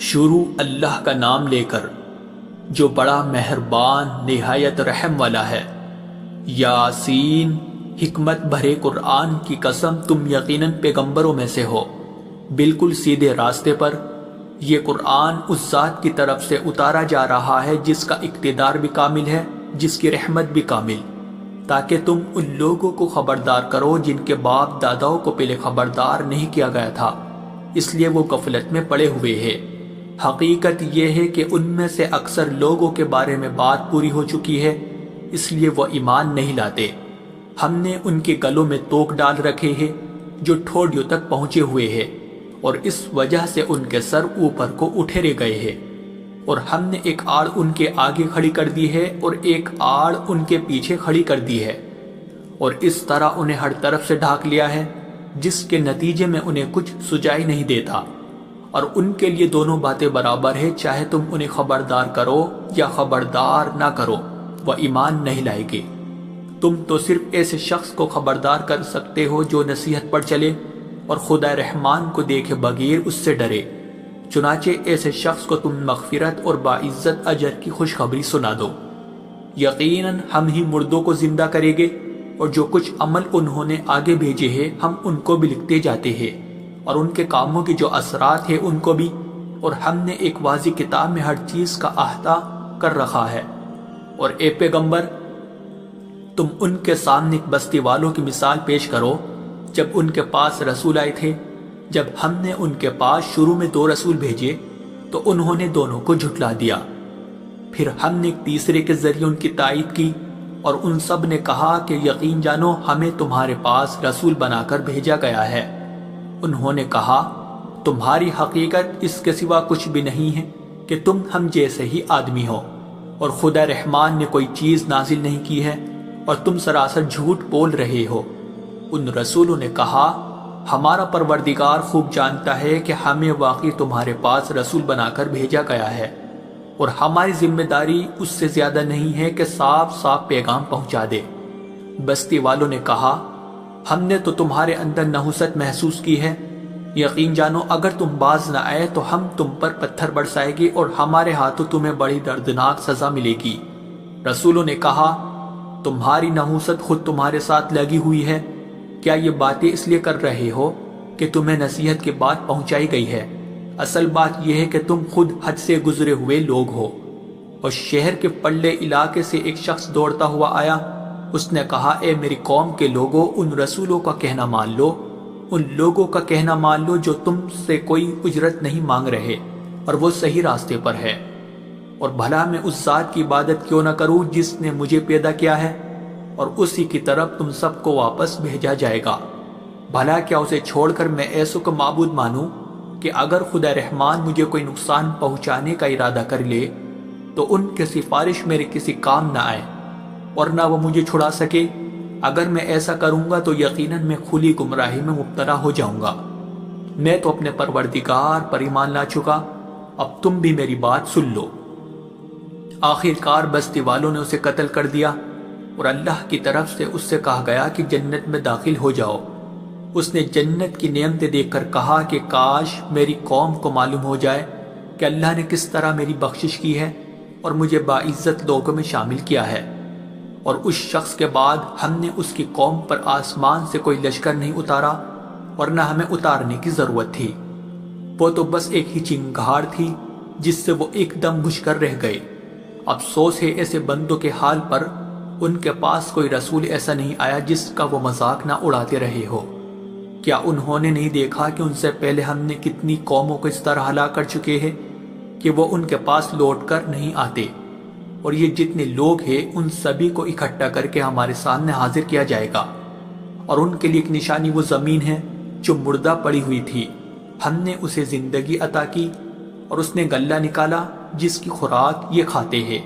شروع اللہ کا نام لے کر جو بڑا مہربان نہایت رحم والا ہے۔ یاسین، حکمت بھرے قرآن کی قسم، تم یقیناً پیغمبروں میں سے ہو، بالکل سیدھے راستے پر۔ یہ قرآن اس ذات کی طرف سے اتارا جا رہا ہے جس کا اقتدار بھی کامل ہے، جس کی رحمت بھی کامل، تاکہ تم ان لوگوں کو خبردار کرو جن کے باپ داداؤں کو پہلے خبردار نہیں کیا گیا تھا، اس لیے وہ غفلت میں پڑے ہوئے ہیں۔ حقیقت یہ ہے کہ ان میں سے اکثر لوگوں کے بارے میں بات پوری ہو چکی ہے، اس لیے وہ ایمان نہیں لاتے۔ ہم نے ان کے گلوں میں توق ڈال رکھے ہیں جو ٹھوڑیوں تک پہنچے ہوئے ہیں، اور اس وجہ سے ان کے سر اوپر کو اٹھیرے گئے ہیں، اور ہم نے ایک آڑ ان کے آگے کھڑی کر دی ہے اور ایک آڑ ان کے پیچھے کھڑی کر دی ہے، اور اس طرح انہیں ہر طرف سے ڈھانک لیا ہے، جس کے نتیجے میں انہیں کچھ سجائی نہیں دیتا۔ اور ان کے لیے دونوں باتیں برابر ہے، چاہے تم انہیں خبردار کرو یا خبردار نہ کرو، وہ ایمان نہیں لائے گے۔ تم تو صرف ایسے شخص کو خبردار کر سکتے ہو جو نصیحت پر چلے اور خدا رحمان کو دیکھے بغیر اس سے ڈرے، چنانچہ ایسے شخص کو تم مغفرت اور باعزت اجر کی خوشخبری سنا دو۔ یقیناً ہم ہی مردوں کو زندہ کریں گے، اور جو کچھ عمل انہوں نے آگے بھیجے ہیں ہم ان کو بھی لکھتے جاتے ہیں، اور ان کے کاموں کی جو اثرات ہیں ان کو بھی، اور ہم نے ایک واضح کتاب میں ہر چیز کا احاطہ کر رکھا ہے۔ اور اے پیغمبر، تم ان کے سامنے ایک بستی والوں کی مثال پیش کرو جب ان کے پاس رسول آئے تھے۔ جب ہم نے ان کے پاس شروع میں 2 رسول بھیجے تو انہوں نے دونوں کو جھٹلا دیا، پھر ہم نے ایک تیسرے کے ذریعے ان کی تائید کی، اور ان سب نے کہا کہ یقین جانو ہمیں تمہارے پاس رسول بنا کر بھیجا گیا ہے۔ انہوں نے کہا تمہاری حقیقت اس کے سوا کچھ بھی نہیں ہے کہ تم ہم جیسے ہی آدمی ہو، اور خدا رحمان نے کوئی چیز نازل نہیں کی ہے، اور تم سراسر جھوٹ بول رہے ہو۔ ان رسولوں نے کہا ہمارا پروردگار خوب جانتا ہے کہ ہمیں واقعی تمہارے پاس رسول بنا کر بھیجا گیا ہے، اور ہماری ذمہ داری اس سے زیادہ نہیں ہے کہ صاف صاف پیغام پہنچا دے۔ بستی والوں نے کہا ہم نے تو تمہارے اندر نحوست محسوس کی ہے، یقین جانو اگر تم باز نہ آئے تو ہم تم پر پتھر برسائے گی اور ہمارے ہاتھوں تمہیں بڑی دردناک سزا ملے گی۔ رسولوں نے کہا تمہاری نحوست خود تمہارے ساتھ لگی ہوئی ہے، کیا یہ باتیں اس لیے کر رہے ہو کہ تمہیں نصیحت کی بات پہنچائی گئی ہے؟ اصل بات یہ ہے کہ تم خود حد سے گزرے ہوئے لوگ ہو۔ اور شہر کے پلے علاقے سے ایک شخص دوڑتا ہوا آیا، اس نے کہا اے میری قوم کے لوگوں، ان رسولوں کا کہنا مان لو، ان لوگوں کا کہنا مان لو جو تم سے کوئی اجرت نہیں مانگ رہے اور وہ صحیح راستے پر ہے، اور بھلا میں اس ذات کی عبادت کیوں نہ کروں جس نے مجھے پیدا کیا ہے، اور اسی کی طرف تم سب کو واپس بھیجا جائے گا۔ بھلا کیا اسے چھوڑ کر میں ایسوں کو معبود مانوں کہ اگر خدا رحمان مجھے کوئی نقصان پہنچانے کا ارادہ کر لے تو ان کی سفارش میرے کسی کام نہ آئے اور نہ وہ مجھے چھڑا سکے؟ اگر میں ایسا کروں گا تو یقیناً میں کھلی گمراہی میں مبتلا ہو جاؤں گا۔ میں تو اپنے پروردگار پر ایمان لا چکا، اب تم بھی میری بات سن لو۔ آخر کار بستی والوں نے اسے قتل کر دیا، اور اللہ کی طرف سے اس سے کہا گیا کہ جنت میں داخل ہو جاؤ۔ اس نے جنت کی نعمتیں دیکھ کر کہا کہ کاش میری قوم کو معلوم ہو جائے کہ اللہ نے کس طرح میری بخشش کی ہے اور مجھے باعزت لوگوں میں شامل کیا ہے۔ اور اس شخص کے بعد ہم نے اس کی قوم پر آسمان سے کوئی لشکر نہیں اتارا، اور نہ ہمیں اتارنے کی ضرورت تھی، وہ تو بس ایک ہی چنگھاڑ تھی جس سے وہ ایک دم بجھ کر رہ گئے۔ افسوس ہے ایسے بندوں کے حال پر، ان کے پاس کوئی رسول ایسا نہیں آیا جس کا وہ مذاق نہ اڑاتے رہے ہو۔ کیا انہوں نے نہیں دیکھا کہ ان سے پہلے ہم نے کتنی قوموں کو اس طرح ہلاک کر چکے ہیں کہ وہ ان کے پاس لوٹ کر نہیں آتے؟ اور یہ جتنے لوگ ہیں ان سبھی کو اکٹھا کر کے ہمارے سامنے حاضر کیا جائے گا، اور ان کے لیے ایک نشانی وہ زمین ہے جو مردہ پڑی ہوئی تھی، ہم نے اسے زندگی عطا کی، اور اس نے غلہ نکالا جس کی خوراک یہ کھاتے ہیں،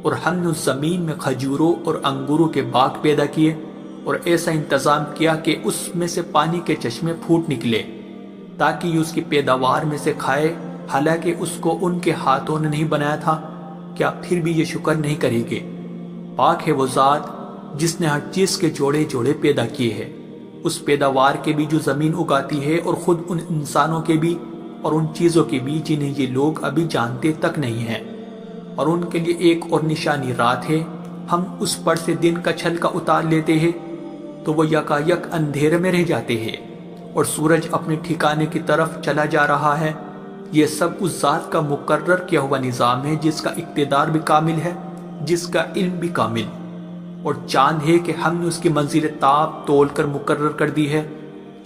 اور ہم نے اس زمین میں کھجوروں اور انگوروں کے باغ پیدا کیے، اور ایسا انتظام کیا کہ اس میں سے پانی کے چشمے پھوٹ نکلے تاکہ یہ اس کی پیداوار میں سے کھائے، حالانکہ اس کو ان کے ہاتھوں نے نہیں بنایا تھا۔ کیا پھر بھی یہ شکر نہیں کریں گے؟ پاک ہے وہ ذات جس نے ہر چیز کے جوڑے جوڑے پیدا کیے ہیں، اس پیداوار کے بھی جو زمین اگاتی ہے اور خود ان انسانوں کے بھی اور ان چیزوں کی بھی جنہیں یہ لوگ ابھی جانتے تک نہیں ہیں، اور ان کے لیے ایک اور نشانی رات ہے، ہم اس پر سے دن کا چھلکا اتار لیتے ہیں تو وہ یکایک اندھیرے میں رہ جاتے ہیں اور سورج اپنے ٹھکانے کی طرف چلا جا رہا ہے۔ یہ سب اس ذات کا مقرر کیا ہوا نظام ہے جس کا اقتدار بھی کامل ہے، جس کا علم بھی کامل، اور چاند ہے کہ ہم نے اس کی منزل تاب تول کر مقرر کر دی ہے،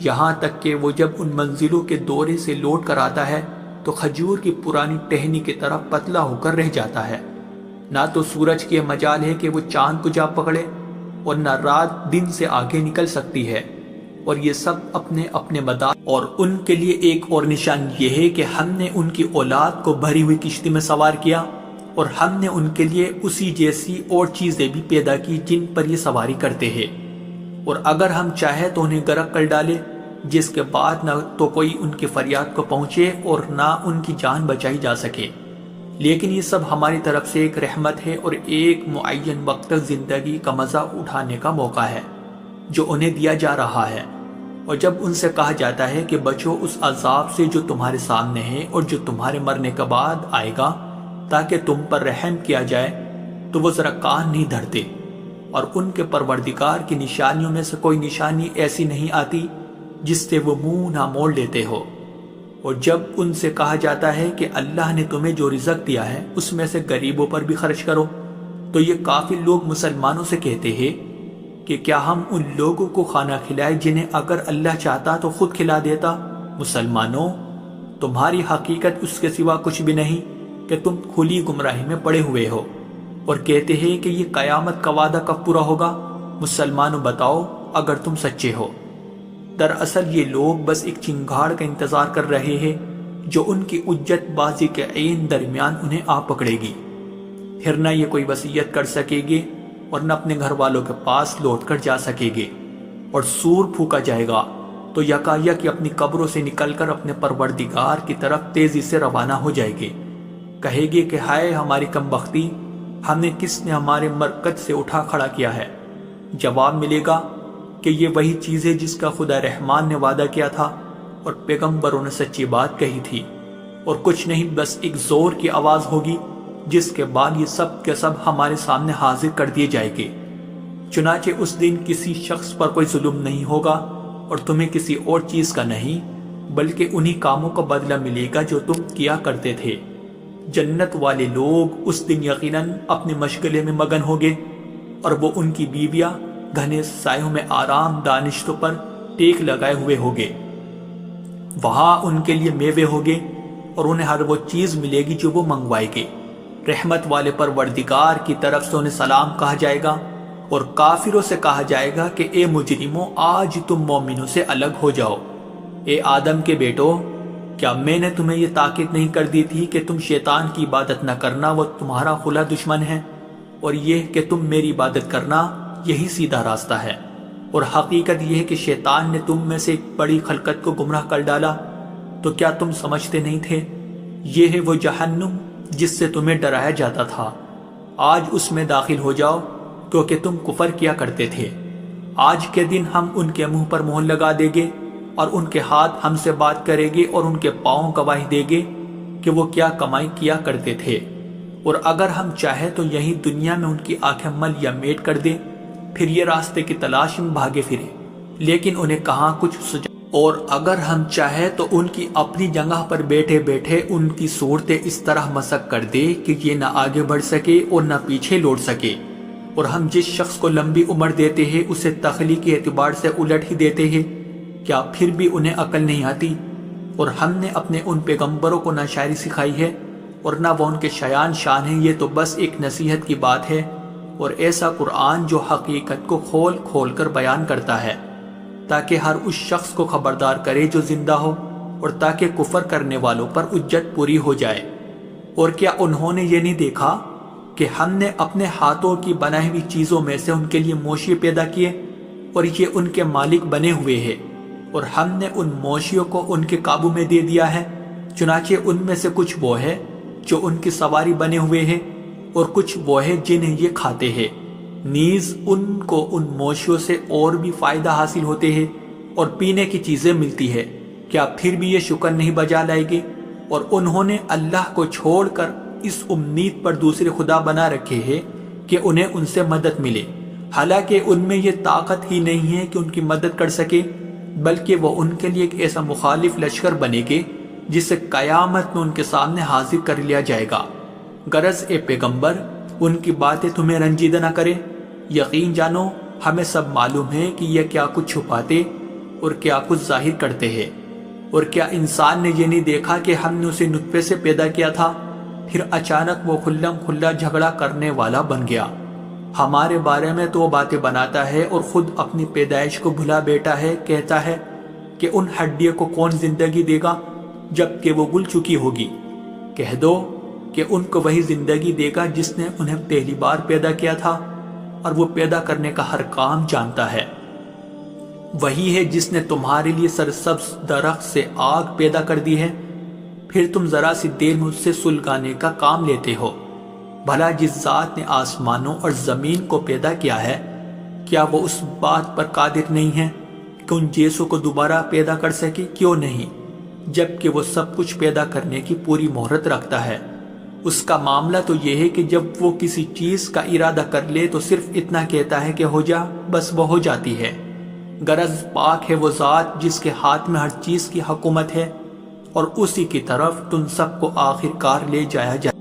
یہاں تک کہ وہ جب ان منزلوں کے دورے سے لوٹ کر آتا ہے تو کھجور کی پرانی ٹہنی کی طرح پتلا ہو کر رہ جاتا ہے۔ نہ تو سورج کی مجال ہے کہ وہ چاند کو جا پکڑے، اور نہ رات دن سے آگے نکل سکتی ہے، اور یہ سب اپنے اپنے مدار، اور ان کے لیے ایک اور نشان یہ ہے کہ ہم نے ان کی اولاد کو بھری ہوئی کشتی میں سوار کیا، اور ہم نے ان کے لیے اسی جیسی اور چیزیں بھی پیدا کی جن پر یہ سواری کرتے ہیں، اور اگر ہم چاہیں تو انہیں غرق کر ڈالے، جس کے بعد نہ تو کوئی ان کی فریاد کو پہنچے اور نہ ان کی جان بچائی جا سکے۔ لیکن یہ سب ہماری طرف سے ایک رحمت ہے اور ایک معین وقت تک زندگی کا مزہ اٹھانے کا موقع ہے جو انہیں دیا جا رہا ہے۔ اور جب ان سے کہا جاتا ہے کہ بچو اس عذاب سے جو تمہارے سامنے ہے اور جو تمہارے مرنے کے بعد آئے گا تاکہ تم پر رحم کیا جائے، تو وہ ذرا کان نہیں دھرتے، اور ان کے پروردگار کی نشانیوں میں سے کوئی نشانی ایسی نہیں آتی جس سے وہ منہ نہ موڑ لیتے ہو۔ اور جب ان سے کہا جاتا ہے کہ اللہ نے تمہیں جو رزق دیا ہے اس میں سے غریبوں پر بھی خرچ کرو، تو یہ کافر لوگ مسلمانوں سے کہتے ہیں کہ کیا ہم ان لوگوں کو کھانا کھلائے جنہیں اگر اللہ چاہتا تو خود کھلا دیتا؟ مسلمانوں، تمہاری حقیقت اس کے سوا کچھ بھی نہیں کہ تم کھلی گمراہی میں پڑے ہوئے ہو، اور کہتے ہیں کہ یہ قیامت کا وعدہ کب پورا ہوگا؟ مسلمانوں بتاؤ اگر تم سچے ہو۔ دراصل یہ لوگ بس ایک چنگاڑ کا انتظار کر رہے ہیں جو ان کی حجت بازی کے عین درمیان انہیں آ پکڑے گی، پھر نہ یہ کوئی وصیت کر سکے گے اور نہ اپنے گھر والوں کے پاس لوٹ کر جا سکے گے، اور سور پھونکا جائے گا تو یکایک اپنی قبروں سے نکل کر اپنے پروردگار کی طرف تیزی سے روانہ ہو جائے گے، کہے گے کہ ہائے ہماری کم بختی، ہمیں کس نے ہمارے مرکز سے اٹھا کھڑا کیا ہے؟ جواب ملے گا کہ یہ وہی چیز ہے جس کا خدا رحمان نے وعدہ کیا تھا اور پیغمبروں نے سچی بات کہی تھی، اور کچھ نہیں، بس ایک زور کی آواز ہوگی جس کے بعد یہ سب کے سب ہمارے سامنے حاضر کر دیے جائیں گے۔ چنانچہ اس دن کسی شخص پر کوئی ظلم نہیں ہوگا اور تمہیں کسی اور چیز کا نہیں، بلکہ انہی کاموں کا بدلہ ملے گا جو تم کیا کرتے تھے۔ جنت والے لوگ اس دن یقیناً اپنے مشغلے میں مگن ہوگے، اور وہ ان کی بیویاں گھنے سایوں میں آرام دانشتوں پر ٹیک لگائے ہوئے ہوگے۔ وہاں ان کے لیے میوے ہوگے اور انہیں ہر وہ چیز ملے گی جو وہ منگوائے گے۔ رحمت والے پروردگار کی طرف سے انہیں سلام کہا جائے گا، اور کافروں سے کہا جائے گا کہ اے مجرموں، آج تم مومنوں سے الگ ہو جاؤ۔ اے آدم کے بیٹو، کیا میں نے تمہیں یہ تاکید نہیں کر دی تھی کہ تم شیطان کی عبادت نہ کرنا، وہ تمہارا کھلا دشمن ہے، اور یہ کہ تم میری عبادت کرنا، یہی سیدھا راستہ ہے۔ اور حقیقت یہ ہے کہ شیطان نے تم میں سے ایک بڑی خلقت کو گمراہ کر ڈالا، تو کیا تم سمجھتے نہیں تھے؟ یہ ہے وہ جہنم جس سے تمہیں ڈرایا جاتا تھا، آج اس میں داخل ہو جاؤ کیونکہ تم کفر کیا کرتے تھے۔ آج کے دن ہم ان کے منہ پر مہر لگا دیں گے، اور ان کے ہاتھ ہم سے بات کریں گے، اور ان کے پاؤں گواہی دیں گے کہ وہ کیا کمائی کیا کرتے تھے۔ اور اگر ہم چاہیں تو یہی دنیا میں ان کی آنکھیں مل یا میٹ کر دیں، پھر یہ راستے کی تلاش میں بھاگے پھرے، لیکن انہیں کہاں کچھ سجا۔ اور اگر ہم چاہیں تو ان کی اپنی جگہ پر بیٹھے بیٹھے ان کی صورتیں اس طرح مسخ کر دے کہ یہ نہ آگے بڑھ سکے اور نہ پیچھے لوٹ سکے۔ اور ہم جس شخص کو لمبی عمر دیتے ہیں اسے تخلیقی اعتبار سے الٹ ہی دیتے ہیں، کیا پھر بھی انہیں عقل نہیں آتی؟ اور ہم نے اپنے ان پیغمبروں کو نہ شاعری سکھائی ہے اور نہ وہ ان کے شایان شان ہیں، یہ تو بس ایک نصیحت کی بات ہے، اور ایسا قرآن جو حقیقت کو کھول کھول کر بیان کرتا ہے تاکہ ہر اس شخص کو خبردار کرے جو زندہ ہو، اور تاکہ کفر کرنے والوں پر حجت پوری ہو جائے۔ اور کیا انہوں نے یہ نہیں دیکھا کہ ہم نے اپنے ہاتھوں کی بنائی ہوئی چیزوں میں سے ان کے لیے موشی پیدا کیے، اور یہ ان کے مالک بنے ہوئے ہیں، اور ہم نے ان موشیوں کو ان کے قابو میں دے دیا ہے، چنانچہ ان میں سے کچھ وہ ہے جو ان کی سواری بنے ہوئے ہیں، اور کچھ وہ ہے جنہیں یہ کھاتے ہیں۔ نیز ان کو ان موشیوں سے اور بھی فائدہ حاصل ہوتے ہیں اور پینے کی چیزیں ملتی ہے، کیا پھر بھی یہ شکر نہیں بجا لائے گے؟ اور انہوں نے اللہ کو چھوڑ کر اس امید پر دوسرے خدا بنا رکھے ہیں کہ انہیں ان سے مدد ملے، حالانکہ ان میں یہ طاقت ہی نہیں ہے کہ ان کی مدد کر سکے، بلکہ وہ ان کے لیے ایک ایسا مخالف لشکر بنے گے جسے قیامت میں ان کے سامنے حاضر کر لیا جائے گا۔ غرض اے پیغمبر، ان کی باتیں تمہیں رنجیدہ نہ کرے۔ یقین جانو ہمیں سب معلوم ہے کہ یہ کیا کچھ چھپاتے اور کیا کچھ ظاہر کرتے ہیں۔ اور کیا انسان نے یہ نہیں دیکھا کہ ہم نے اسے نطفے سے پیدا کیا تھا، پھر اچانک وہ کھلم کھلا جھگڑا کرنے والا بن گیا۔ ہمارے بارے میں تو وہ باتیں بناتا ہے اور خود اپنی پیدائش کو بھلا بیٹھا ہے، کہتا ہے کہ ان ہڈیوں کو کون زندگی دے گا جب کہ وہ گل چکی ہوگی۔ کہہ دو کہ ان کو وہی زندگی دے گا جس نے انہیں پہلی بار پیدا کیا تھا، اور وہ پیدا کرنے کا ہر کام جانتا ہے۔ وہی ہے جس نے تمہارے لیے سرسبز درخت سے آگ پیدا کر دی ہے، پھر تم ذرا سی دیر میں اس سے سلگانے کا کام لیتے ہو۔ بھلا جس ذات نے آسمانوں اور زمین کو پیدا کیا ہے، کیا وہ اس بات پر قادر نہیں ہے کہ ان جیسوں کو دوبارہ پیدا کر سکے؟ کیوں نہیں، جبکہ وہ سب کچھ پیدا کرنے کی پوری مہرت رکھتا ہے۔ اس کا معاملہ تو یہ ہے کہ جب وہ کسی چیز کا ارادہ کر لے تو صرف اتنا کہتا ہے کہ ہو جا، بس وہ ہو جاتی ہے۔ غرض پاک ہے وہ ذات جس کے ہاتھ میں ہر چیز کی حکومت ہے، اور اسی کی طرف تم سب کو آخر کار لے جایا جائے۔